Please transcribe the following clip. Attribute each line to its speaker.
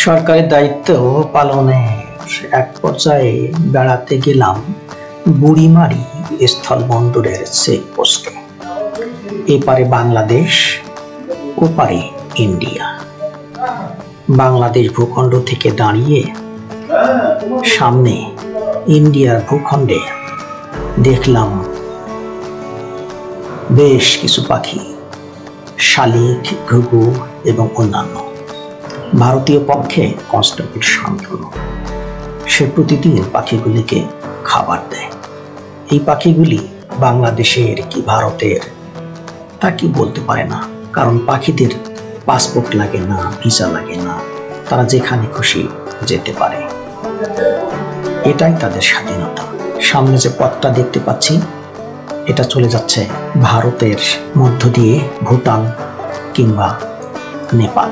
Speaker 1: সরকারি দায়িত্ব পালনে এক পর্যায়ে বেড়াতে গেলাম বুড়িমারি স্থলবন্দরের চেকপোস্টে। এপারে বাংলাদেশ, ওপারে ইন্ডিয়া। বাংলাদেশ ভূখণ্ড থেকে দাঁড়িয়ে সামনে ইন্ডিয়ার ভূখণ্ডে দেখলাম বেশ কিছু পাখি, শালিক, ঘুঘু এবং অন্যান্য। ভারতীয় পক্ষে কনস্টেবল শান্তনু সে প্রতিদিন পাখিগুলিকে খাবার দেয়। এই পাখিগুলি বাংলাদেশের কি ভারতের তা কি বলতে পারে না, কারণ পাখিদের পাসপোর্ট লাগে না, ভিসা লাগে না, তারা যেখানে খুশি যেতে পারে। এটাই তাদের স্বাধীনতা। সামনে যে পথটা দেখতে পাচ্ছি এটা চলে যাচ্ছে ভারতের মধ্য দিয়ে ভুটান কিংবা নেপাল।